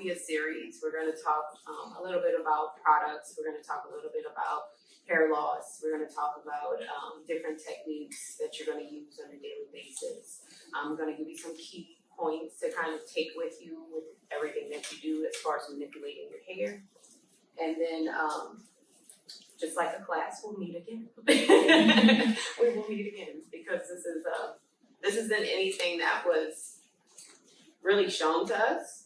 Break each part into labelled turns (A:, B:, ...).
A: be a series. We're going to talk a little bit about products. We're going to talk a little bit about hair loss. We're going to talk about different techniques that you're going to use on a daily basis. I'm going to give you some key points to kind of take with you with everything that you do as far as manipulating your hair. And then just like a class, we'll meet again. We will meet again because this isn't anything that was really shown to us.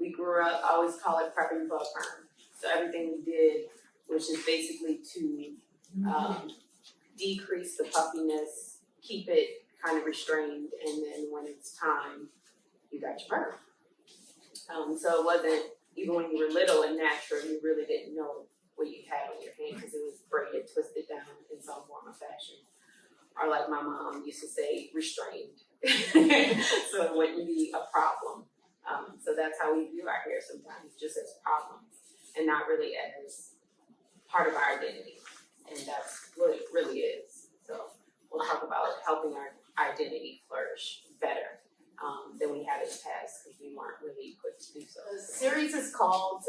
A: We grew up, I always call it prepping for a perm. So everything we did was just basically to decrease the puffiness, keep it kind of restrained, and then when it's time, you got your perm. So it wasn't, even when you were little and natural, you really didn't know what you had on your hand because it was braided, twisted down in some form or fashion. Or like my mom used to say, restrained. So it wouldn't be a problem. So that's how we view our hair sometimes, just as problems and not really as part of our identity. And that's what it really is. So we'll talk about helping our identity flourish better than we had in the past because we weren't really equipped to do so. The series is called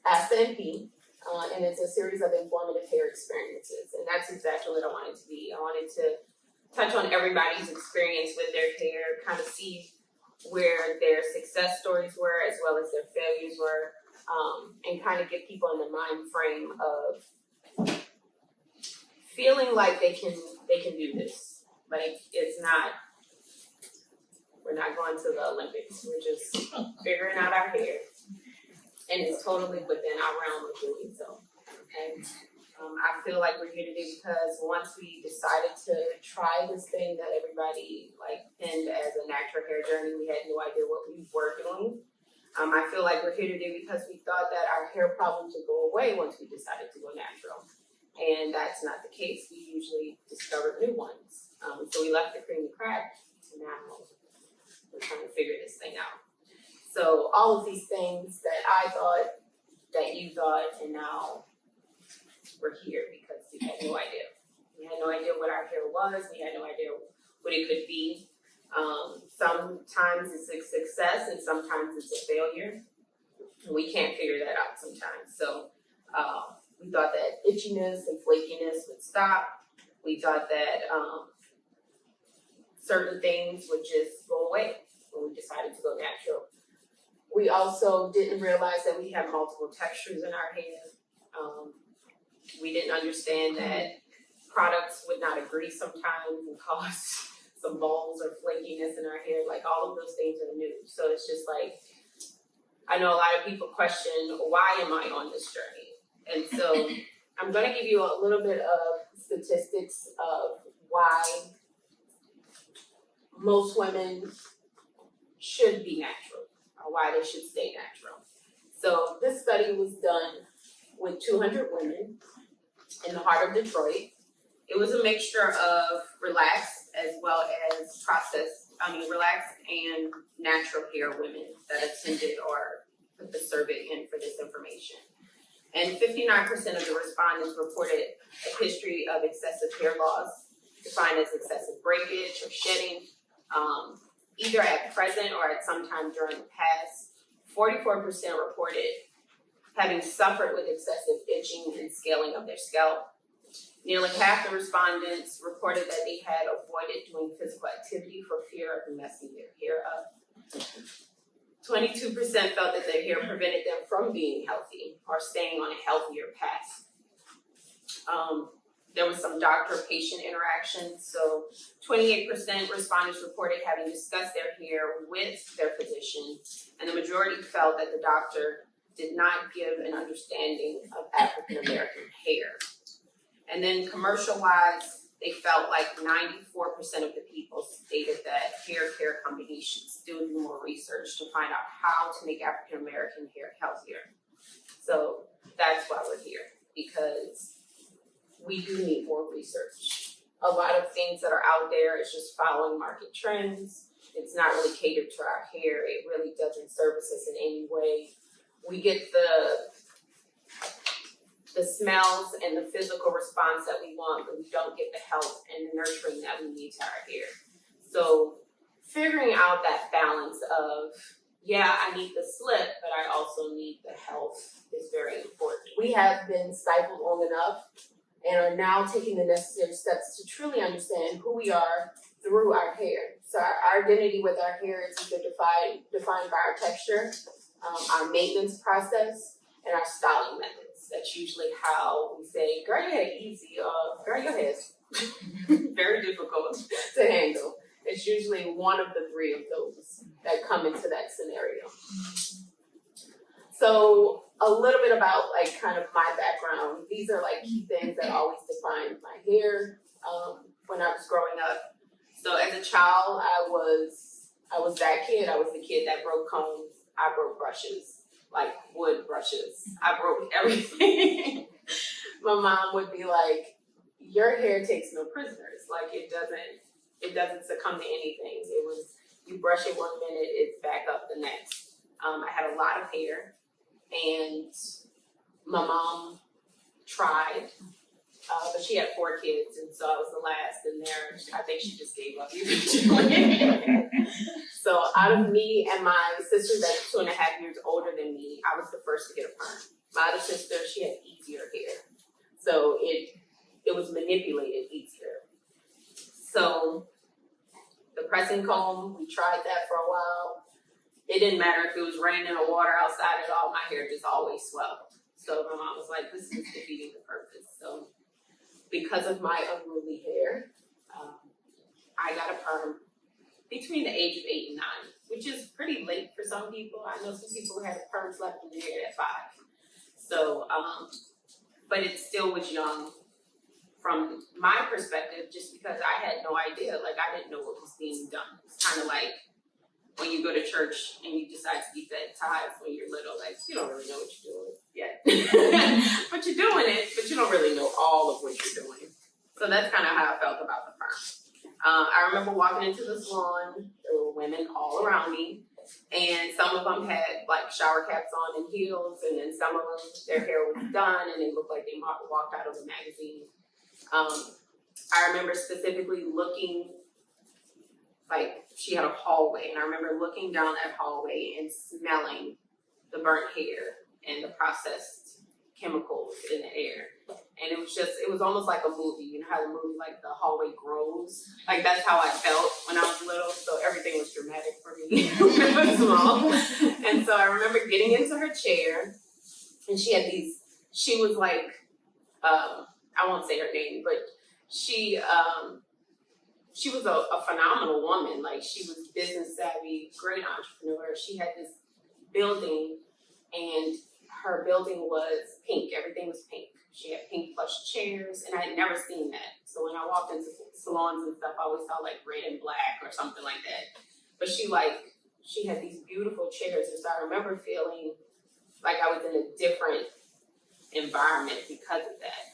A: SMP, and it's a series of informative hair experiences. And that's exactly what I wanted to be. I wanted to touch on everybody's experience with their hair, kind of see where their success stories were as well as their failures were, and kind of get people in the mind frame of feeling like they can do this. Like it's not, we're not going to the Olympics. We're just figuring out our hair, and it's totally within our realm of doing so. And I feel like we're here today because once we decided to try this thing that everybody like pinned as a natural hair journey, we had no idea what we were doing. I feel like we're here today because we thought that our hair problems would go away once we decided to go natural. And that's not the case. We usually discovered new ones. So we left the creamy crack, and now we're trying to figure this thing out. So all of these things that I thought, that you thought, and now we're here because we had no idea. We had no idea what our hair was. We had no idea what it could be. Sometimes it's a success and sometimes it's a failure. And we can't figure that out sometimes. So we thought that itchiness and flakiness would stop. We thought that certain things would just go away when we decided to go natural. We also didn't realize that we have multiple textures in our hair. We didn't understand that products would not agree sometimes and cause some balls or flakiness in our hair. Like all of those things are new. So it's just like, I know a lot of people question, why am I on this journey? And so I'm going to give you a little bit of statistics of why most women should be natural or why they should stay natural. So this study was done with 200 women in the heart of Detroit. It was a mixture of relaxed as well as relaxed and natural hair women that attended or put the survey in for this information. And 59% of the respondents reported a history of excessive hair loss, defined as excessive breakage or shedding, either at present or at some time during the past. 44% reported having suffered with excessive itching and scaling of their scalp. Nearly half the respondents reported that they had avoided doing physical activity for fear of messing their hair up. 22% felt that their hair prevented them from being healthy or staying on a healthier path. There was some doctor-patient interactions. So 28% respondents reported having discussed their hair with their physician, and the majority felt that the doctor did not give an understanding of African American hair. And then commercial-wise, they felt like 94% of the people stated that hair care companies should still do more research to find out how to make African American hair healthier. So that's why we're here, because we do need more research. A lot of things that are out there is just following market trends. It's not really catered to our hair. It really doesn't service us in any way. We get the smells and the physical response that we want, but we don't get the health and the nurturing that we need to our hair. So figuring out that balance of yeah, I need the slip, but I also need the health is very important. We have been stifled long enough and are now taking the necessary steps to truly understand who we are through our hair. So our identity with our hair is either defined by our texture, our maintenance process, and our styling methods. That's usually how we say, girl, your hair easy, girl, your hair's very difficult to handle. It's usually one of the three of those that come into that scenario. So a little bit about like kind of my background. These are like key things that always defined my hair when I was growing up. So as a child, I was that kid. I was the kid that broke combs. I broke brushes, like wood brushes. I broke everything. My mom would be like, your hair takes no prisoners. Like it doesn't succumb to anything. It was, you brush it 1 minute, it's back up the next. I had a lot of hair, and my mom tried, but she had 4 kids, and so I was the last in there. I think she just gave up eventually. So out of me and my sister that's 2.5 years older than me, I was the first to get a perm. My other sister, she had easier hair, so it was manipulated easier. So the pressing comb, we tried that for a while. It didn't matter if it was raining or water outside at all, my hair just always swelled. So my mom was like, this is defeating the purpose. So because of my unruly hair, I got a perm between the age of 8 and 9, which is pretty late for some people. I know some people who had perms left in their hair at 5. So, but it still was young from my perspective, just because I had no idea. Like, I didn't know what was being done. It's kind of like when you go to church and you decide to keep that tithe when you're little, like, you don't really know what you're doing yet. But you're doing it, but you don't really know all of what you're doing. So that's kind of how I felt about the perm. I remember walking into the salon, there were women all around me, and some of them had like shower caps on and heels, and then some of them, their hair was done and they looked like they walked out of a magazine. I remember specifically looking, like she had a hallway, and I remember looking down that hallway and smelling the burnt hair and the processed chemicals in the air. And it was almost like a movie. You know how the movie, like the hallway grows? Like that's how I felt when I was little. So everything was dramatic for me when I was small. And so I remember getting into her chair, and she was like, I won't say her name, but she was a phenomenal woman. Like she was business savvy, great entrepreneur. She had this building, and her building was pink. Everything was pink. She had pink plush chairs, and I had never seen that. So when I walked into salons and stuff, I always saw like red and black or something like that. But she had these beautiful chairs, and so I remember feeling like I was in a different environment because of that.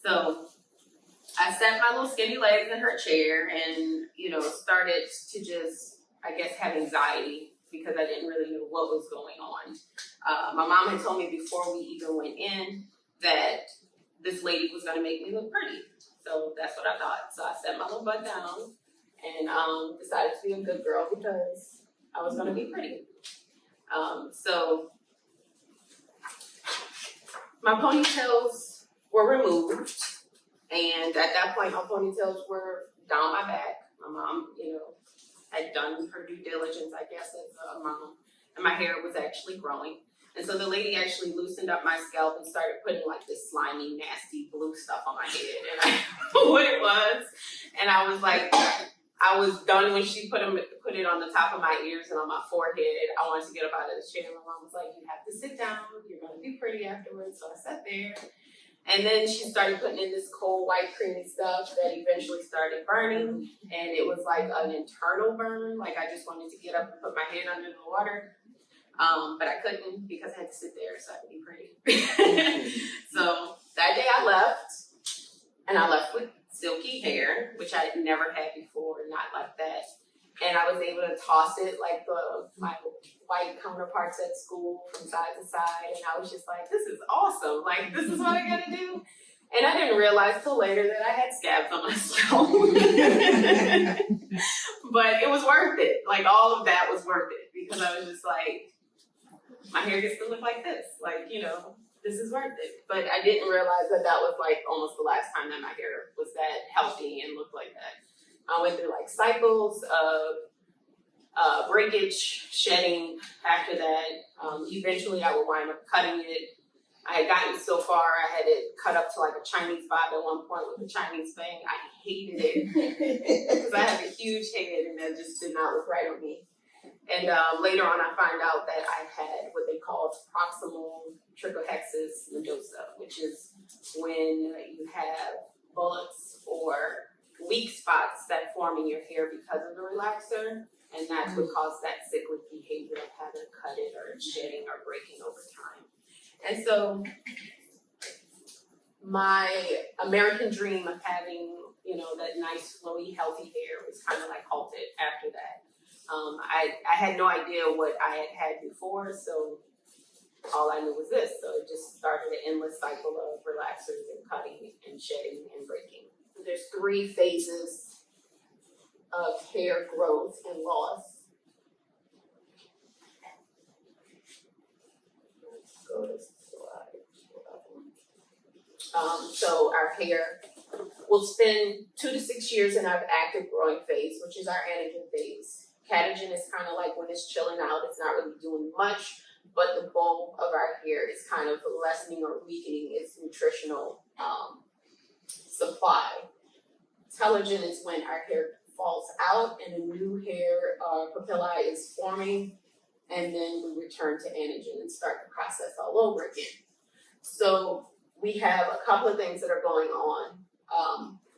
A: So I set my little skinny legs in her chair and, started to just, I guess, have anxiety because I didn't really know what was going on. My mom had told me before we even went in that this lady was going to make me look pretty. So that's what I thought. So I set my little butt down and decided to be a good girl because I was going to be pretty. So my ponytails were removed. And at that point, my ponytails were down my back. My mom, had done her due diligence, I guess, as a mom. And my hair was actually growing. And so the lady actually loosened up my scalp and started putting like this slimy, nasty blue stuff on my head. And I didn't know what it was. And I was like, I was done when she put it on the top of my ears and on my forehead. I wanted to get up out of the chair. My mom was like, you have to sit down. You're going to be pretty afterwards. So I sat there. And then she started putting in this cold, white, creamy stuff that eventually started burning. And it was like an internal burn. Like I just wanted to get up and put my head under the water. But I couldn't because I had to sit there so I could be pretty. So that day I left. And I left with silky hair, which I had never had before, not like that. And I was able to toss it like my white counterparts at school from side to side. And I was just like, this is awesome. Like, this is what I gotta do. And I didn't realize till later that I had scabs on my scalp. But it was worth it. Like, all of that was worth it because I was just like, my hair gets to look like this. Like, you know, this is worth it. But I didn't realize that that was like almost the last time that my hair was that healthy and looked like that. I went through like cycles of breakage, shedding after that. Eventually I would wind up cutting it. I had gotten so far, I had it cut up to like a Chinese bob at one point with a Chinese bang. I hated it because I have a huge head and that just did not look right on me. And later on I found out that I had what they called proximal trichohexis nodosa, which is when you have bullets or weak spots that form in your hair because of the relaxer. And that's what caused that cyclic behavior of having to cut it or shedding or breaking over time. And so my American dream of having, you know, that nice, flowy, healthy hair was kind of like halted after that. I had no idea what I had before, so all I knew was this. So it just started an endless cycle of relaxers and cutting and shedding and breaking. There's 3 phases of hair growth and loss. Let's go to slide 11. So our hair will spend 2 to 6 years in our active growing phase, which is our anagen phase. Catagen is kind of like when it's chilling out, it's not really doing much, but the bulk of our hair is kind of lessening or weakening its nutritional supply. Telogen is when our hair falls out and a new hair papillae is forming, and then we return to anagen and start the process all over again. So we have a couple of things that are going on.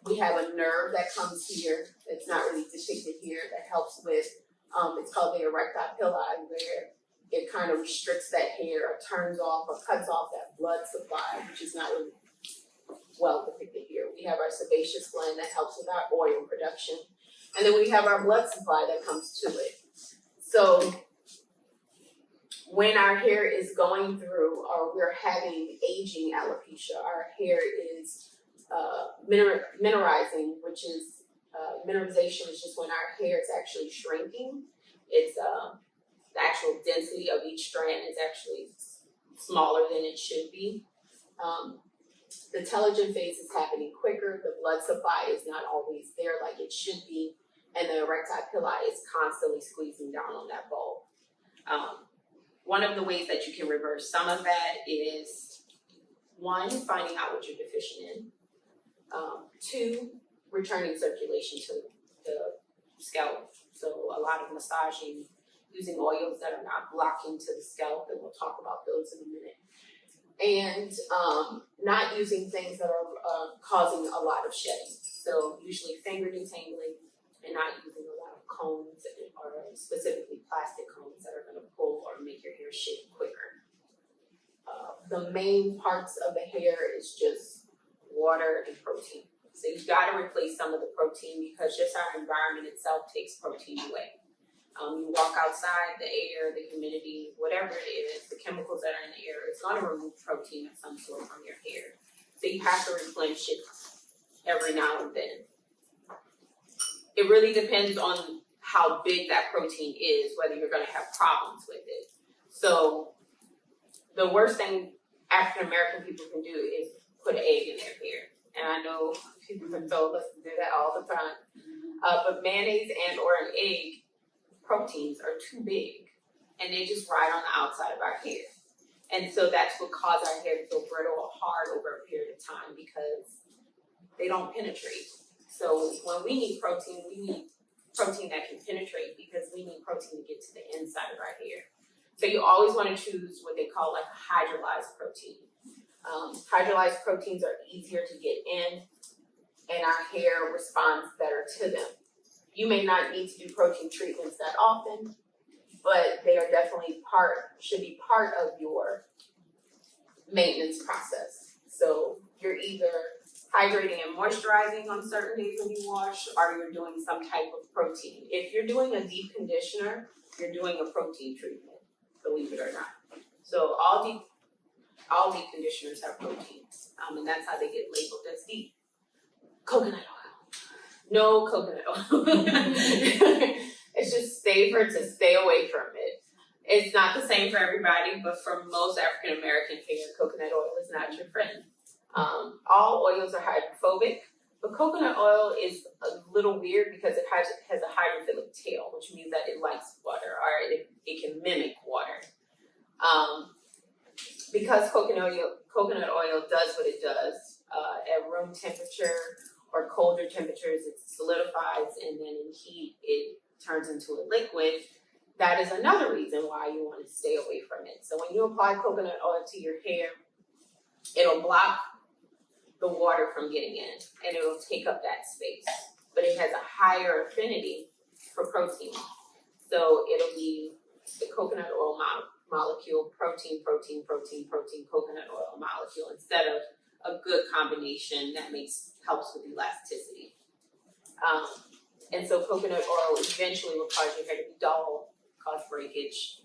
A: We have a nerve that comes here, it's not really depicted here, that helps with, it's called the erectile pili, where it kind of restricts that hair or turns off or cuts off that blood supply, which is not really well depicted here. We have our sebaceous gland that helps with our oil production. And then we have our blood supply that comes to it. So when our hair is going through or we're having aging alopecia, our hair is mineralizing, which is mineralization is just when our hair is actually shrinking. It's the actual density of each strand is actually smaller than it should be. The telogen phase is happening quicker. The blood supply is not always there like it should be, and the erectile pili is constantly squeezing down on that bulb. One of the ways that you can reverse some of that is 1, finding out what you're deficient in. 2, returning circulation to the scalp. So a lot of massaging, using oils that are not blocking to the scalp, and we'll talk about those in a minute. And not using things that are causing a lot of shedding. So usually finger detangling, and not using a lot of combs or specifically plastic combs that are going to pull or make your hair shed quicker. The main parts of the hair is just water and protein. So you've got to replace some of the protein because just our environment itself takes protein away. You walk outside, the air, the humidity, whatever it is, the chemicals that are in the air, it's going to remove protein of some sort from your hair. So you have to replenish it every now and then. It really depends on how big that protein is, whether you're going to have problems with it. So the worst thing African American people can do is put an egg in their hair. And I know people have told us to do that all the time. But mayonnaise and or an egg, proteins are too big, and they just ride on the outside of our hair. And so that's what causes our hair to feel brittle or hard over a period of time because they don't penetrate. So when we need protein that can penetrate because we need protein to get to the inside of our hair. So you always want to choose what they call like hydrolyzed protein. Hydrolyzed proteins are easier to get in, and our hair responds better to them. You may not need to do protein treatments that often, but they are definitely should be part of your maintenance process. So you're either hydrating and moisturizing on certain days when you wash, or you're doing some type of protein. If you're doing a deep conditioner, you're doing a protein treatment, believe it or not. So all deep conditioners have proteins, and that's how they get labeled as deep. Coconut oil. No coconut oil. It's just safer to stay away from it. It's not the same for everybody, but for most African American hair, coconut oil is not your friend. All oils are hydrophobic, but coconut oil is a little weird because it has a hydrophilic tail, which means that it likes water, or it can mimic water. Because coconut oil does what it does, at room temperature or colder temperatures, it solidifies, and then in heat, it turns into a liquid. That is another reason why you want to stay away from it. So when you apply coconut oil to your hair, it'll block the water from getting in, and it'll take up that space. But it has a higher affinity for protein. So it'll be the coconut oil molecule, protein, coconut oil molecule, instead of a good combination that helps with elasticity. And so coconut oil eventually will cause your hair to be dull, cause breakage.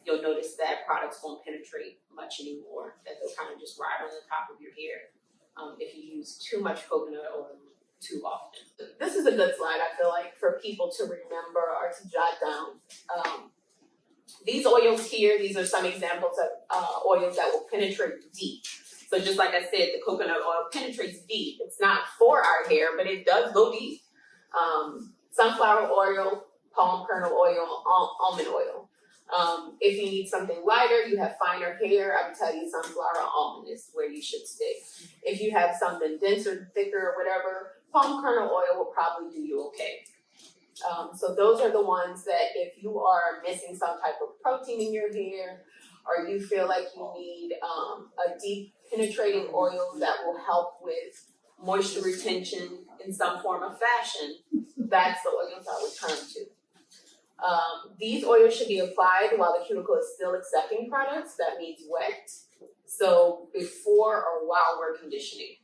A: You'll notice that products won't penetrate much anymore, that they'll kind of just ride on the top of your hair if you use too much coconut oil too often. This is a good slide, I feel like, for people to remember or to jot down. These oils here, these are some examples of oils that will penetrate deep. So just like I said, the coconut oil penetrates deep. It's not for our hair, but it does go deep. Sunflower oil, palm kernel oil, almond oil. If you need something lighter, you have finer hair, I would tell you sunflower or almond is where you should stick. If you have something denser, thicker, or whatever, palm kernel oil will probably do you okay. So those are the ones that if you are missing some type of protein in your hair, or you feel like you need a deep penetrating oil that will help with moisture retention in some form of fashion, that's the oils I would turn to. These oils should be applied while the cuticle is still accepting products. That means wet. So before or while we're conditioning.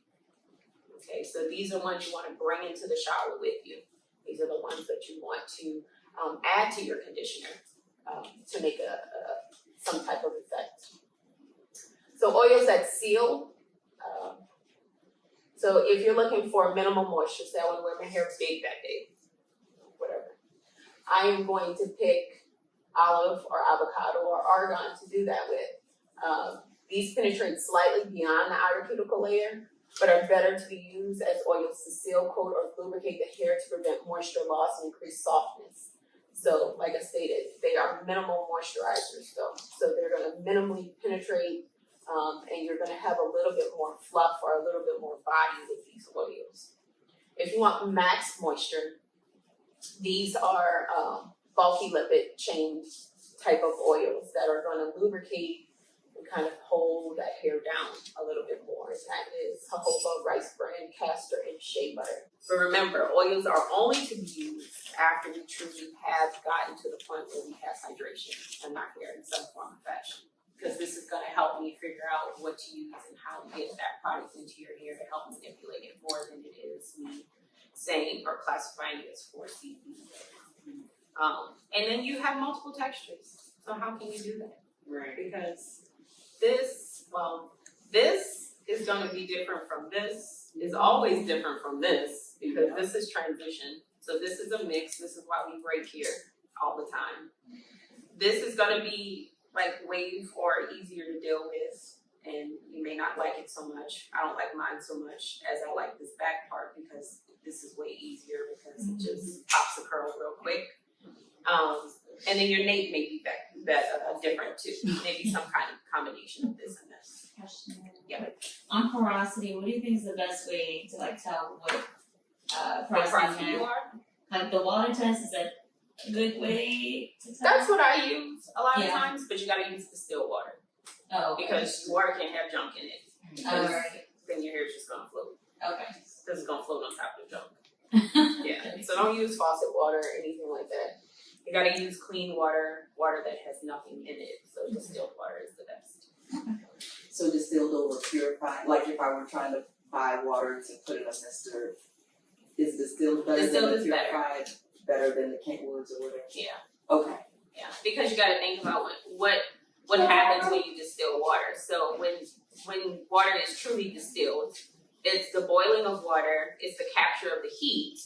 A: Okay, so these are ones you want to bring into the shower with you. These are the ones that you want to add to your conditioner to make some type of effect. So oils that seal. So if you're looking for minimal moisture, say I want to wear my hair big that day, whatever, I am going to pick olive or avocado or argan to do that with. These penetrate slightly beyond the outer cuticle layer, but are better to be used as oils to seal, coat, or lubricate the hair to prevent moisture loss and increase softness. So, like I stated, they are minimal moisturizers though. So they're gonna minimally penetrate, and you're gonna have a little bit more fluff or a little bit more body with these oils. If you want max moisture, these are bulky lipid chain type of oils that are gonna lubricate and kind of hold that hair down a little bit more. And that is jojoba, rice bran, castor, and shea butter. But remember, oils are only to be used after we truly have gotten to the point where we have hydration in our hair in some form or fashion. Because this is going to help me figure out what to use and how to get that product into your hair to help manipulate it more than it is me saying or classifying it as 4CB. And then you have multiple textures. So how can you do that?
B: Right.
A: Because this is going to be different from this, is always different from this, because this is transition. So this is a mix. This is why we break here all the time. This is going to be like wave or easier to deal with, and you may not like it so much. I don't like mine so much as I like this back part because this is way easier because it just pops the curl real quick. And then your nape may be different too. Maybe some kind of combination of this and this. Yeah.
C: On porosity, what do you think is the best way to like tell what
A: What
C: porosity
A: you
C: you have?
A: are?
C: Like the water test, is that a good way to tell?
A: That's what I use a lot of
C: Yeah.
A: times, but you gotta use distilled water
C: Oh, okay.
A: because water can't have junk in it.
C: Oh, right.
A: Then your hair is just gonna float.
C: Okay.
A: Because it's gonna float on top of the junk. Yeah. So don't use faucet water or anything like that. You gotta use clean water, water that has nothing in it. So distilled water is the best.
B: So distilled over purified, like if I were trying to buy water to put in a mister, is distilled better
A: Distilled
B: than
A: is
B: the purified, better than the Kentwoods or whatever?
A: Yeah.
B: Okay.
A: Yeah. Because you gotta think about what happens when you distill water. So when water is truly distilled, it's the boiling of water, it's the capture of the heat,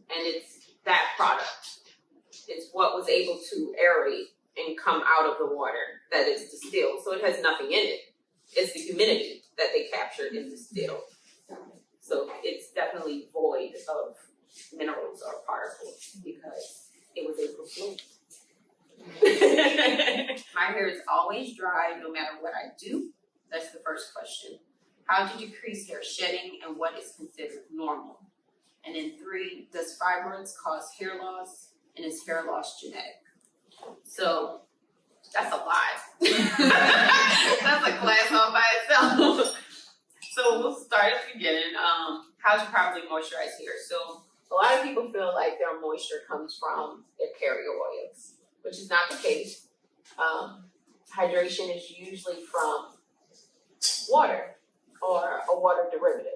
A: and it's that product. It's what was able to aerate and come out of the water that is distilled. So it has nothing in it. It's the humidity that they captured and distilled. So it's definitely void of minerals or particles because it was able to float.
D: My hair is always dry no matter what I do. That's the first question. How to decrease hair shedding and what is considered normal? And then 3, does fibroids cause hair loss and is hair loss genetic? So that's a lot. That's a class all by itself. So we'll start at the beginning. How to properly moisturize hair.
A: So a lot of people feel like their moisture comes from their carrier oils, which is not the case. Hydration is usually from water or a water derivative.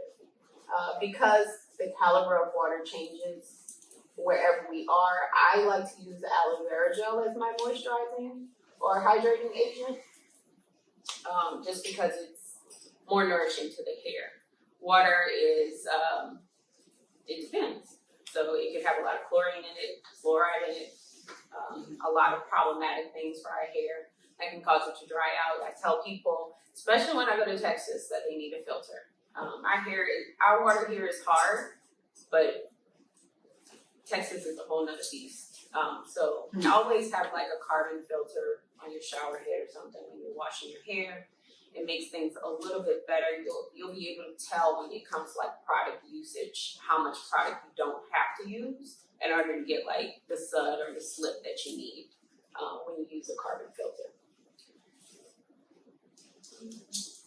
A: Because the caliber of water changes wherever we are, I like to use aloe vera gel as my moisturizing or hydrating agent, just because it's more nourishing to the hair. Water is, it depends. So it could have a lot of chlorine in it, fluoride in it, a lot of problematic things for our hair that can cause it to dry out. I tell people, especially when I go to Texas, that they need a filter. Our water here is hard, but Texas is a whole nother beast. So always have like a carbon filter on your shower head or something when you're washing your hair. It makes things a little bit better. You'll be able to tell when it comes to like product usage, how much product you don't have to use in order to get like the sud or the slip that you need when you use a carbon filter.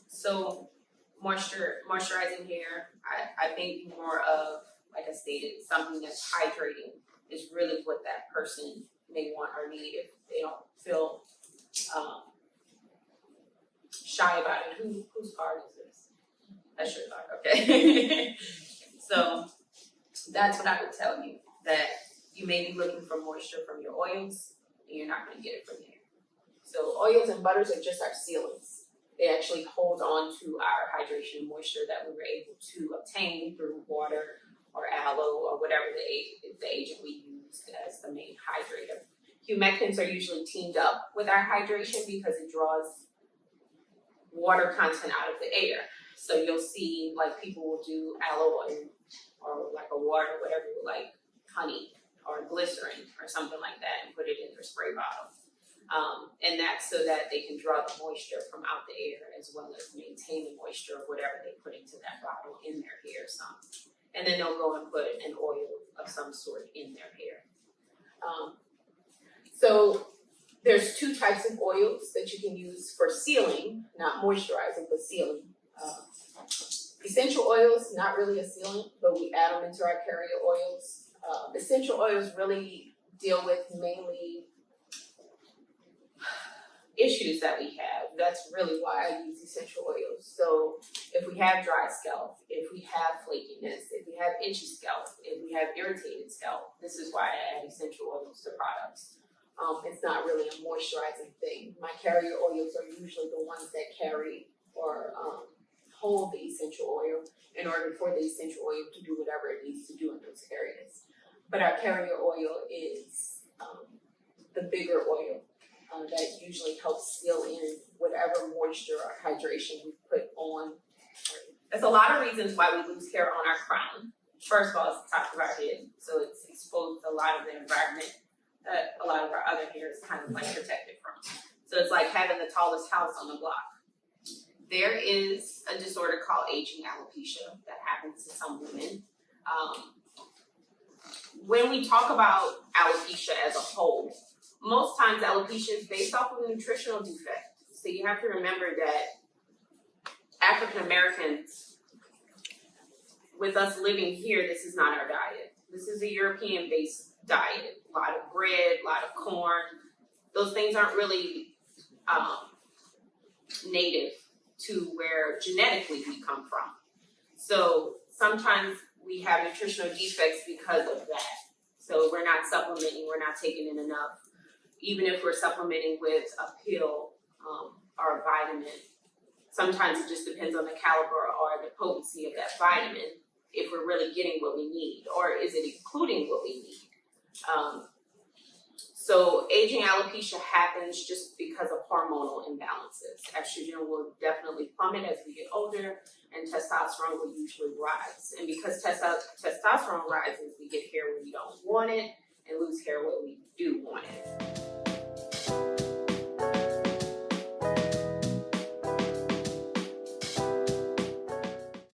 A: So moisturizing hair, I think more of, like I stated, something that's hydrating is really what that person may want or need if they don't feel shy about it. Whose card is this? That's your card, okay. So that's what I would tell you, that you may be looking for moisture from your oils and you're not going to get it from there. So oils and butters are just our sealants. They actually hold on to our hydration and moisture that we were able to obtain through water or aloe or whatever the agent we used as the main hydrator. Humectants are usually teamed up with our hydration because it draws water content out of the air. So you'll see like people will do aloe or like a water, whatever you like, honey or glycerin or something like that and put it in their spray bottle. And that's so that they can draw the moisture from out the air as well as maintain the moisture of whatever they put into that bottle in their hair some. And then they'll go and put an oil of some sort in their hair. So there's 2 types of oils that you can use for sealing, not moisturizing, but sealing. Essential oils, not really a sealant, but we add them into our carrier oils. Essential oils really deal with mainly issues that we have. That's really why I use essential oils. So if we have dry scalp, if we have flakiness, if we have itchy scalp, if we have irritated scalp, this is why I add essential oils to products. It's not really a moisturizing thing. My carrier oils are usually the ones that carry or hold the essential oil in order for the essential oil to do whatever it needs to do in those areas. But our carrier oil is the bigger oil that usually helps seal in whatever moisture or hydration we put on. There's a lot of reasons why we lose hair on our crown. First of all, it's the top of our head, so it's exposed to a lot of the environment that a lot of our other hair is kind of like protected from. So it's like having the tallest house on the block. There is a disorder called aging alopecia that happens to some women. When we talk about alopecia as a whole, most times alopecia is based off of a nutritional defect. So you have to remember that African Americans, with us living here, this is not our diet. This is a European-based diet. A lot of bread, a lot of corn. Those things aren't really native to where genetically we come from. So sometimes we have nutritional defects because of that. So we're not supplementing, we're not taking in enough. Even if we're supplementing with a pill or a vitamin, sometimes it just depends on the caliber or the potency of that vitamin, if we're really getting what we need, or is it including what we need. So aging aging alopecia happens just because of hormonal imbalances. Estrogen will definitely plummet as we get older, and testosterone will usually rise. And because testosterone rises, we get hair where we don't want it and lose hair where we